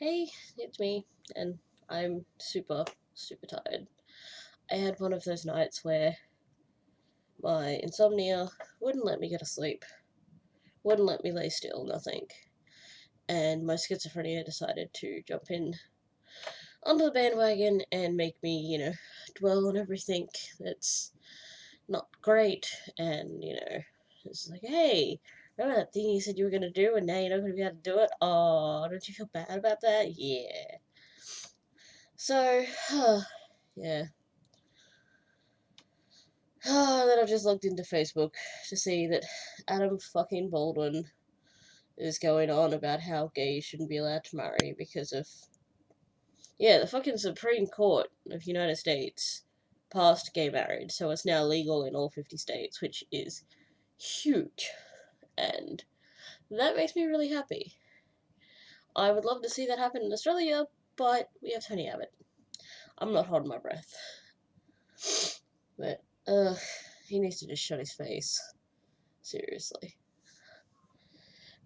Hey, it's me, and I'm super, super tired. I had one of those nights where my insomnia wouldn't let me go to sleep, wouldn't let me lay still, nothing. And my schizophrenia decided to jump in onto the bandwagon and make me, dwell on everything that's not great. And, it's like, hey, remember that thing you said you were going to do and now you're not going to be able to do it? Oh, don't you feel bad about that? Yeah. So, yeah. Then I've just looked into Facebook to see that Adam fucking Baldwin is going on about how gays shouldn't be allowed to marry because of, yeah, the fucking Supreme Court of the United States passed gay marriage, so it's now legal in all 50 states, which is huge, and that makes me really happy. I would love to see that happen in Australia, but we have Tony Abbott. I'm not holding my breath. But, he needs to just shut his face. Seriously.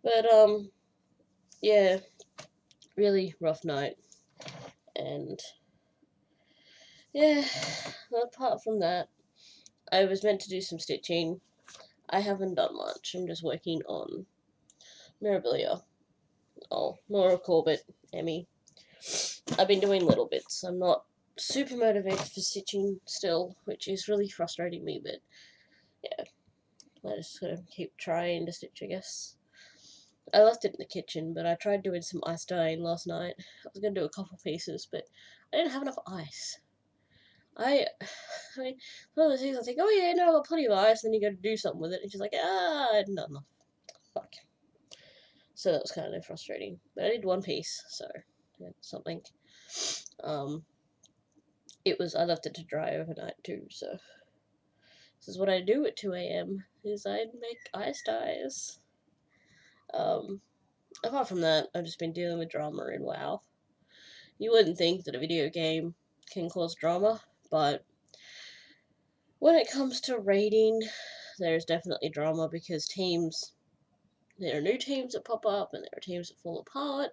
But, yeah, really rough night. And yeah, apart from that, I was meant to do some stitching. I haven't done much. I'm just working on Mirabilia. Oh, Laura Corbett, Emmy. I've been doing little bits. I'm not super motivated for stitching still, which is really frustrating me, but yeah, I just gotta keep trying to stitch, I guess. I left it in the kitchen, but I tried doing some ice dyeing last night. I was gonna do a couple pieces, but I didn't have enough ice. I, I mean, one of those things I think, oh yeah, no, I've got plenty of ice, and then you go to do something with it, and she's like, not enough. Fuck. So that was kind of frustrating. But I did one piece, so yeah, something. Um, I left it to dry overnight too, so this is what I do at 2 a.m. is I make ice dyes. Um, Apart from that, I've just been dealing with drama in WoW. You wouldn't think that a video game can cause drama, but when it comes to raiding, there's definitely drama because there are new teams that pop up and there are teams that fall apart.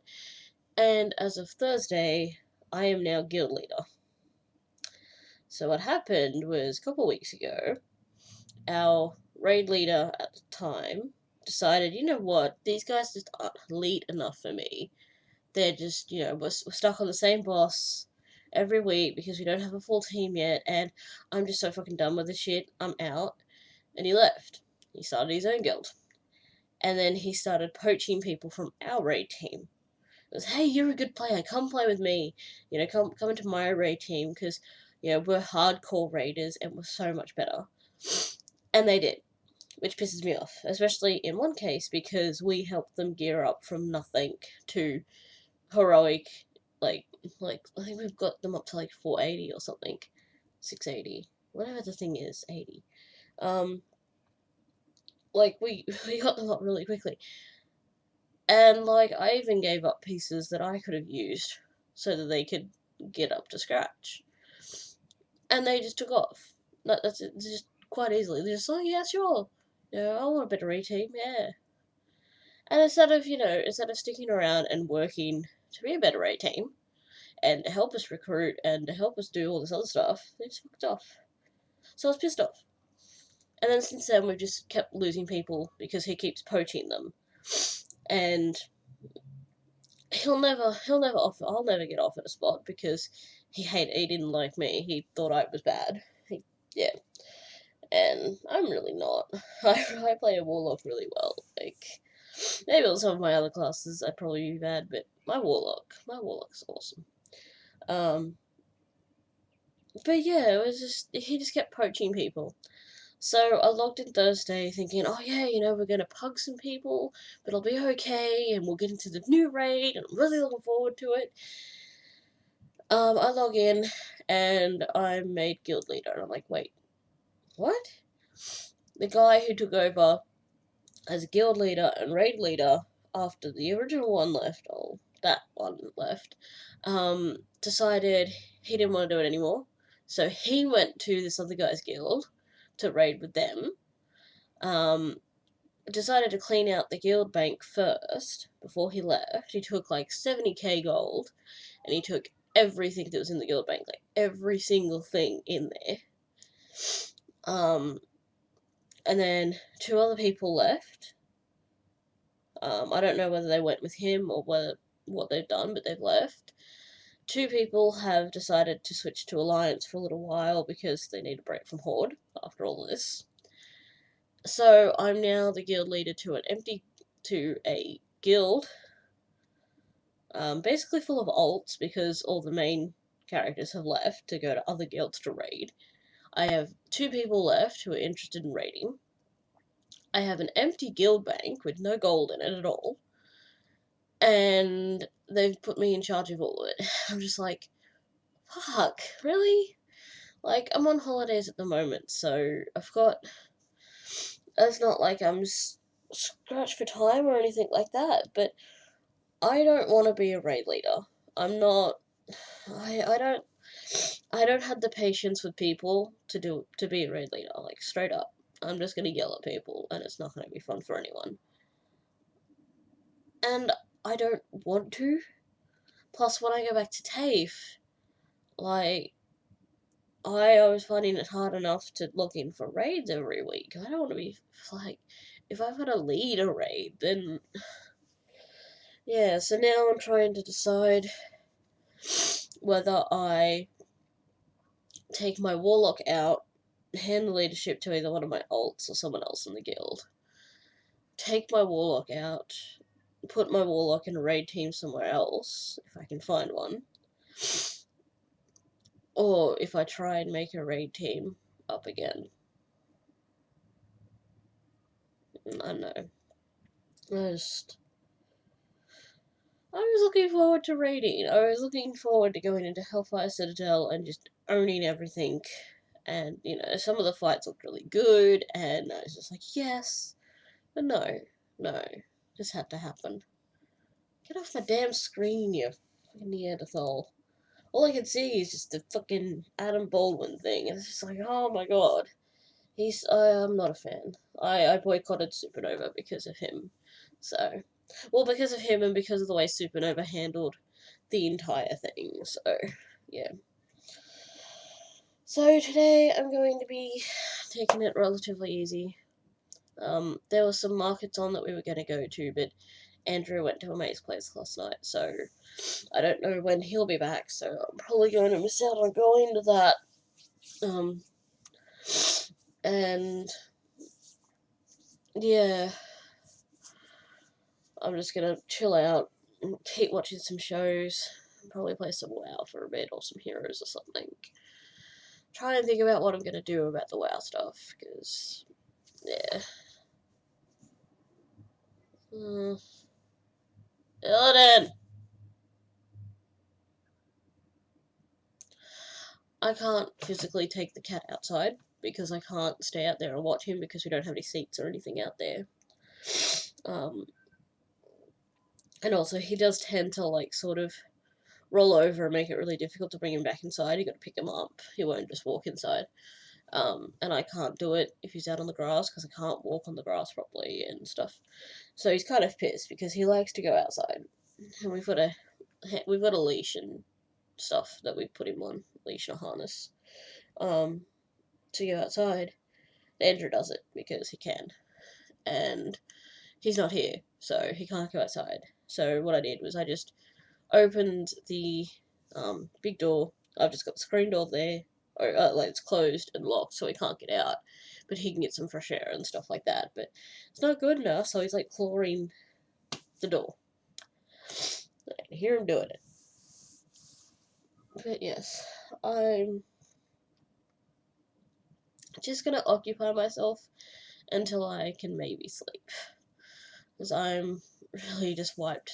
And as of Thursday, I am now guild leader. So what happened was a couple weeks ago, our raid leader at the time decided, you know what, these guys just aren't elite enough for me. They're just, we're stuck on the same boss every week because we don't have a full team yet, and I'm just so fucking done with this shit. I'm out. And he left. He started his own guild. And then he started poaching people from our raid team. It was, hey, you're a good player, come play with me. Come into my raid team because, we're hardcore raiders and we're so much better. And they did, which pisses me off, especially in one case because we helped them gear up from nothing to heroic, like, I think we've got them up to like 480 or something, 680, whatever the thing is, 80. Like we got them up really quickly. And, like, I even gave up pieces that I could have used so that they could get up to scratch. And they just took off. That's it, just quite easily. They're just like, yeah, sure. I want a better team, yeah. And instead of sticking around and working to be a better team and to help us recruit and to help us do all this other stuff, they just fucked off. So I was pissed off. And then since then, we've just kept losing people because he keeps poaching them. And I'll never get offered a spot because he didn't like me. He thought I was bad. Yeah. And I'm really not. I play a warlock really well. Like, maybe on some of my other classes I'd probably be bad, but my warlock is awesome. Um, but yeah, he just kept poaching people. So I logged in Thursday thinking, oh yeah, we're gonna pug some people, but it'll be okay, and we'll get into the new raid, and I'm really looking forward to it. I log in and I'm made guild leader, and I'm like, wait, what? The guy who took over as guild leader and raid leader after the original one left, that one left, decided he didn't want to do it anymore. So he went to this other guy's guild to raid with them. Um, decided to clean out the guild bank first before he left. He took like 70k gold, and he took everything that was in the guild bank, like every single thing in there. And then 2 other people left. I don't know whether they went with him or what they've done, but they've left. 2 people have decided to switch to Alliance for a little while because they need a break from Horde after all this. So I'm now the guild leader to a guild, basically full of alts because all the main characters have left to go to other guilds to raid. I have 2 people left who are interested in raiding. I have an empty guild bank with no gold in it at all. And they've put me in charge of all of it. I'm just like, fuck, really? Like, I'm on holidays at the moment, so I've got... It's not like I'm scratched for time or anything like that, but I don't want to be a raid leader. I'm not... I don't have the patience with people to be a raid leader, like, straight up. I'm just gonna yell at people, and it's not gonna be fun for anyone. And I don't want to. Plus, when I go back to TAFE, like, I was finding it hard enough to look in for raids every week. I don't want to be, like, if I've got to lead a raid, then... Yeah, so now I'm trying to decide whether I take my warlock out, hand the leadership to either one of my alts or someone else in the guild. Take my warlock out, put my warlock in a raid team somewhere else, if I can find one. Or if I try and make a raid team up again. I don't know. I was looking forward to raiding. I was looking forward to going into Hellfire Citadel and just owning everything. And, you know, some of the fights looked really good, and I was just like, yes. But no. This had to happen. Get off my damn screen, you fucking Neanderthal. All I can see is just the fucking Adam Baldwin thing, and it's just like, oh my god. I'm not a fan. I boycotted Supernova because of him. So, well, because of him and because of the way Supernova handled the entire thing. So, yeah. So today I'm going to be taking it relatively easy. There were some markets on that we were going to go to, but Andrew went to a mate's place last night, so I don't know when he'll be back, so I'm probably going to miss out on going to that. And yeah, I'm just gonna chill out and keep watching some shows, probably play some WoW for a bit or some Heroes or something. Try and think about what I'm gonna do about the WoW stuff, because, yeah. Illidan! I can't physically take the cat outside, because I can't stay out there and watch him because we don't have any seats or anything out there. And also, he does tend to, like, sort of roll over and make it really difficult to bring him back inside. You gotta pick him up. He won't just walk inside. And I can't do it if he's out on the grass because I can't walk on the grass properly and stuff. So he's kind of pissed because he likes to go outside, and we've got a leash and stuff that we put him on, leash and a harness, to go outside. Andrew does it because he can, and he's not here, so he can't go outside. So what I did was I just opened the big door. I've just got the screen door there, or like it's closed and locked, so he can't get out. But he can get some fresh air and stuff like that. But it's not good enough, so he's like clawing the door. I can hear him doing it. But yes, I'm just gonna occupy myself until I can maybe sleep, because I'm really just wiped.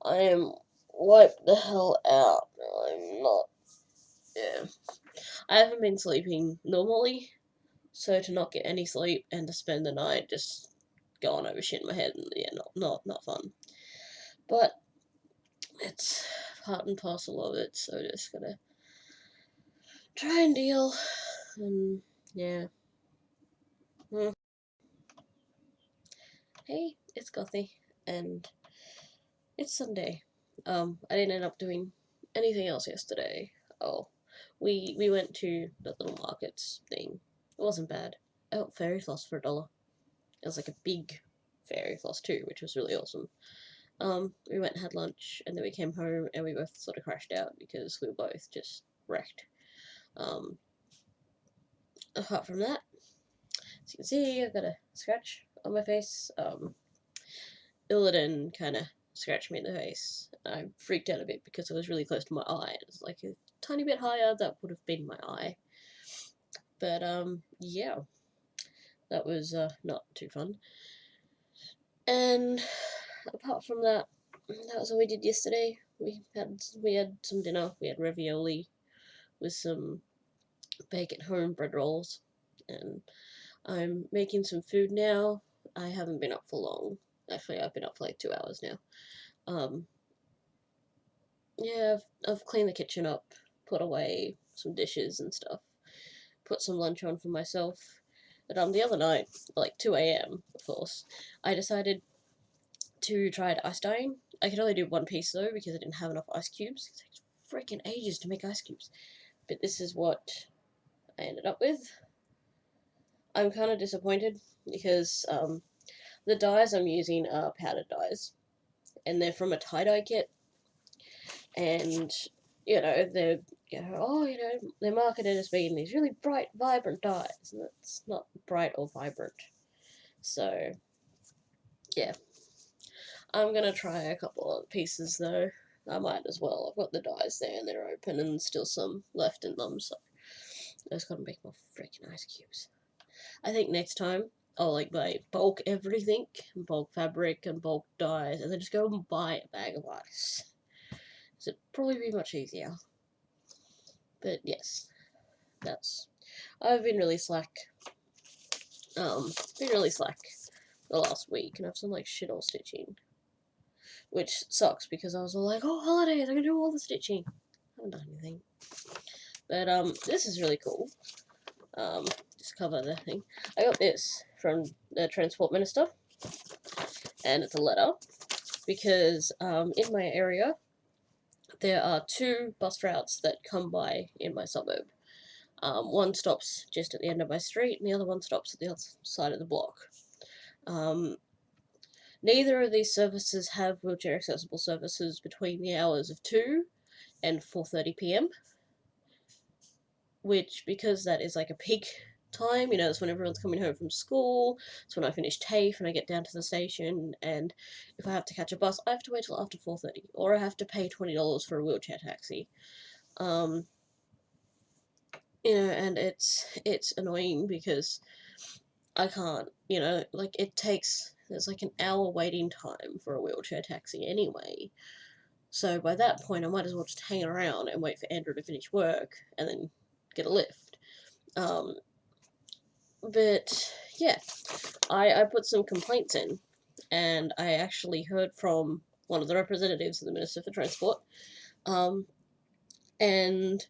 I am wiped the hell out. I'm not. Yeah. I haven't been sleeping normally, so to not get any sleep and to spend the night just going over shit in my head, and yeah, not fun. But it's part and parcel of it, so just gotta try and deal, and yeah. Hey, it's Gothy, and it's Sunday. I didn't end up doing anything else yesterday. Oh, we went to the little markets thing. It wasn't bad. I got fairy floss for $1. It was like a big fairy floss too, which was really awesome. We went and had lunch, and then we came home, and we both sort of crashed out because we were both just wrecked. Um, Apart from that, as you can see, I've got a scratch on my face. Illidan kind of scratched me in the face. I freaked out a bit because it was really close to my eye. It was like a tiny bit higher, that would have been my eye. But, yeah, that was not too fun. And apart from that, that was all we did yesterday. We had some dinner. We had ravioli with some bacon home bread rolls, and I'm making some food now. I haven't been up for long. Actually, I've been up for like 2 hours now. Yeah, I've cleaned the kitchen up, put away some dishes and stuff, put some lunch on for myself. But the other night, like 2 a.m., of course, I decided to try ice dyeing. I could only do one piece though because I didn't have enough ice cubes. It takes freaking ages to make ice cubes. But this is what I ended up with. I'm kind of disappointed because the dyes I'm using are powdered dyes, and they're from a tie-dye kit, and they're they're marketed as being these really bright, vibrant dyes, and it's not bright or vibrant. So yeah, I'm gonna try a couple of pieces though. I might as well. I've got the dyes there and they're open and still some left in them, so I just gotta make more freaking ice cubes. I think next time I'll like buy bulk everything, bulk fabric and bulk dyes, and then just go and buy a bag of ice. It'd probably be much easier. But yes, I've been really slack. Been really slack the last week, and I've done like shit all stitching, which sucks because I was all like, oh, holidays, I can do all the stitching. I haven't done anything. But this is really cool. Just cover the thing. I got this from the Transport Minister, and it's a letter because in my area there are 2 bus routes that come by in my suburb. One stops just at the end of my street, and the other one stops at the other side of the block. Neither of these services have wheelchair accessible services between the hours of 2 and 4:30 p.m. Which, because that is like a peak time, it's when everyone's coming home from school, it's when I finish TAFE and I get down to the station, and if I have to catch a bus, I have to wait till after 4:30, or I have to pay $20 for a wheelchair taxi. And it's annoying because I can't, like there's like an hour waiting time for a wheelchair taxi anyway. So by that point, I might as well just hang around and wait for Andrew to finish work and then get a lift. But yeah, I put some complaints in, and I actually heard from one of the representatives of the Minister for Transport, and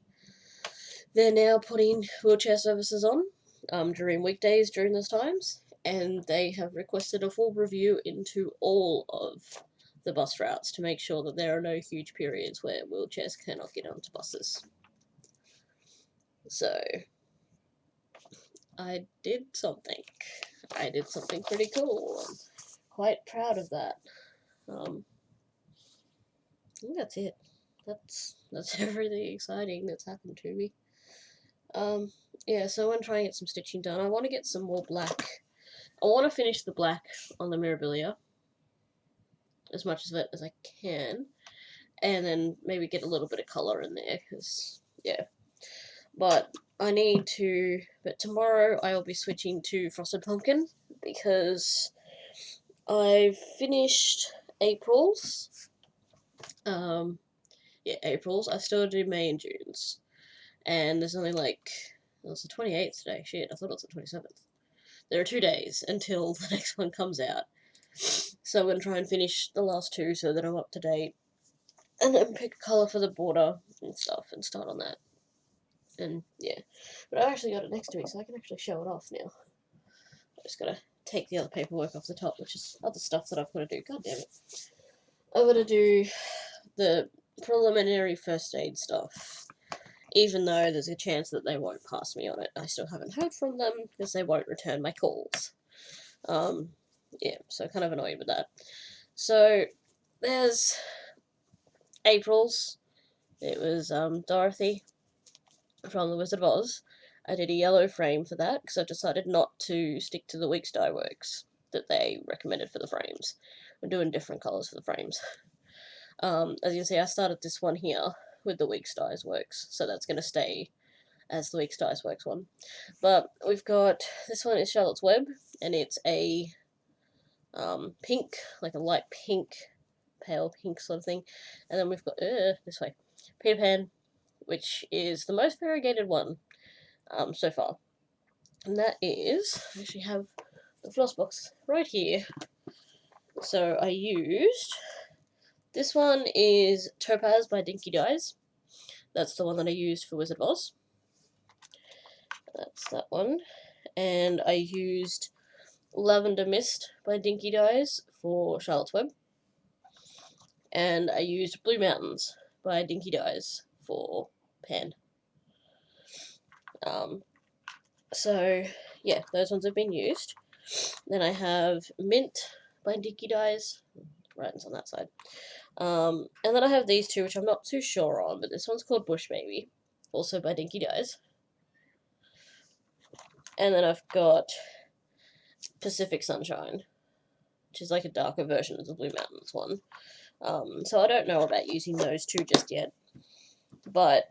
they're now putting wheelchair services on during weekdays during those times, and they have requested a full review into all of the bus routes to make sure that there are no huge periods where wheelchairs cannot get onto buses. So I did something. I did something pretty cool. I'm quite proud of that. I think that's it. That's everything exciting that's happened to me. Yeah, so I want to try and get some stitching done. I want to get some more black. I want to finish the black on the Mirabilia as much of it as I can, and then maybe get a little bit of colour in there, because, yeah. But I need to, but tomorrow I will be switching to Frosted Pumpkin, because I've finished April's. Yeah, April's. I still do May and June's. And there's only like, well, it's the 28th today. Shit, I thought it was the 27th. There are 2 days until the next one comes out. So I'm going to try and finish the last 2 so that I'm up to date. And then pick a colour for the border and stuff and start on that. And yeah. But I actually got it next to me, so I can actually show it off now. I just gotta take the other paperwork off the top, which is other stuff that I've got to do. God damn it. I've got to do the preliminary first aid stuff. Even though there's a chance that they won't pass me on it. I still haven't heard from them because they won't return my calls. Yeah, so kind of annoyed with that. So, there's April's. It was Dorothy from The Wizard of Oz. I did a yellow frame for that because I decided not to stick to the Weeks Dye Works that they recommended for the frames. I'm doing different colours for the frames. As you can see, I started this one here with the Weeks Dyes Works, so that's going to stay as the Weeks Dyes Works one. But we've got, this one is Charlotte's Web, and it's a pink, like a light pink, pale pink sort of thing. And then we've got, this way, Peter Pan, which is the most variegated one so far. And that is, I actually have the floss box right here. So I used, this one is Topaz by Dinky Dyes. That's the one that I used for Wizard of Oz. That's that one. And I used Lavender Mist by Dinky Dyes for Charlotte's Web. And I used Blue Mountains by Dinky Dyes for Pan. So, yeah, those ones have been used. Then I have Mint by Dinky Dyes. Writing's on that side. And then I have these two, which I'm not too sure on, but this one's called Bush Baby, also by Dinky Dyes. And then I've got Pacific Sunshine, which is like a darker version of the Blue Mountains one. So I don't know about using those two just yet, but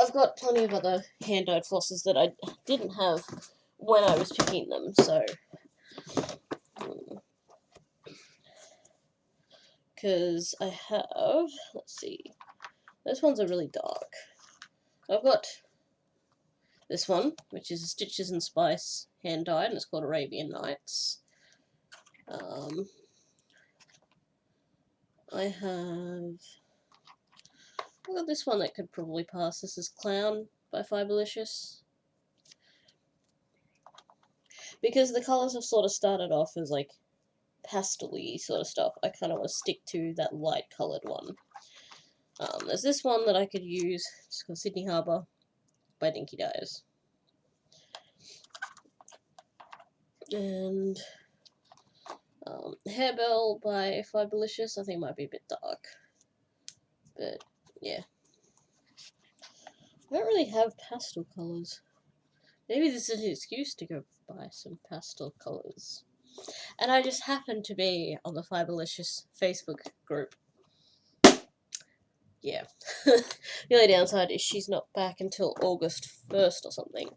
I've got plenty of other hand-dyed flosses that I didn't have when I was picking them, so... Because I have... Let's see. Those ones are really dark. I've got this one, which is Stitches and Spice hand-dyed, and it's called Arabian Nights. I've got this one that could probably pass. This is Clown by Fiberlicious. Because the colours have sort of started off as like pastel-y sort of stuff, I kind of want to stick to that light coloured one. There's this one that I could use, it's called Sydney Harbour by Dinky Dyes. And Hairbell by Fiberlicious, I think might be a bit dark. But, yeah. I don't really have pastel colours. Maybe this is an excuse to go buy some pastel colours. And I just happened to be on the Fiberlicious Facebook group. Yeah. The only downside is she's not back until August 1st or something.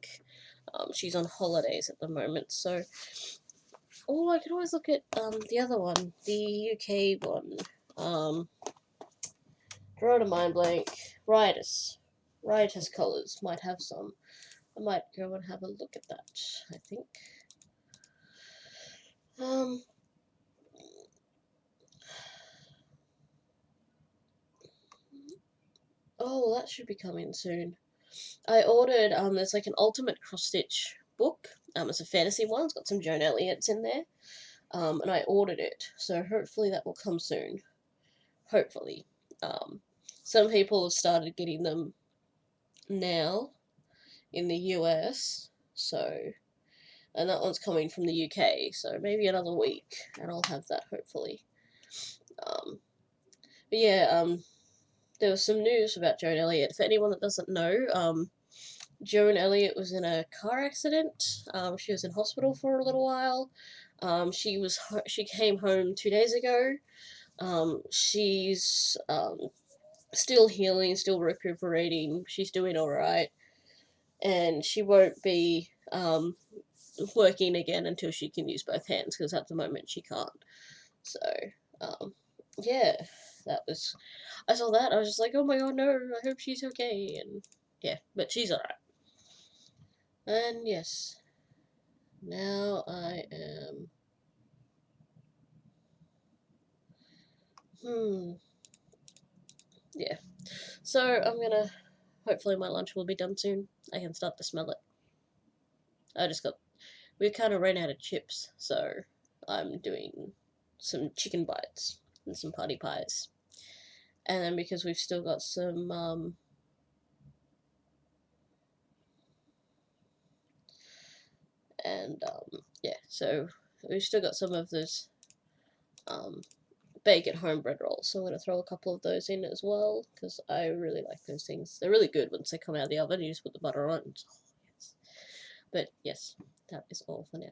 She's on holidays at the moment, so... Oh, I can always look at the other one, the UK one. Drawing a mind blank. Riotous. Riotous Colours might have some. I might go and have a look at that, I think. Oh, that should be coming soon. I ordered, there's like an Ultimate Cross Stitch book. It's a fantasy one, it's got some Joan Elliott's in there. And I ordered it, so hopefully that will come soon. Hopefully. Some people have started getting them now in the US, so, and that one's coming from the UK, so maybe another week, and I'll have that hopefully. But yeah, there was some news about Joan Elliott. For anyone that doesn't know, Joan Elliott was in a car accident. She was in hospital for a little while. She came home 2 days ago. She's still healing, still recuperating. She's doing all right, and she won't be working again until she can use both hands, because at the moment she can't. So yeah, that was, I saw that, I was just like, oh my god, no, I hope she's okay, and yeah, but she's alright. And yes, now I am, yeah, so I'm gonna, hopefully my lunch will be done soon, I can start to smell it. I just got we kind of ran out of chips, so I'm doing some chicken bites and some party pies. And then because we've still got some yeah, so we've still got some of those bacon homebread rolls, so I'm going to throw a couple of those in as well, because I really like those things. They're really good once they come out of the oven. You just put the butter on it. Oh, yes. But yes, that is all for now.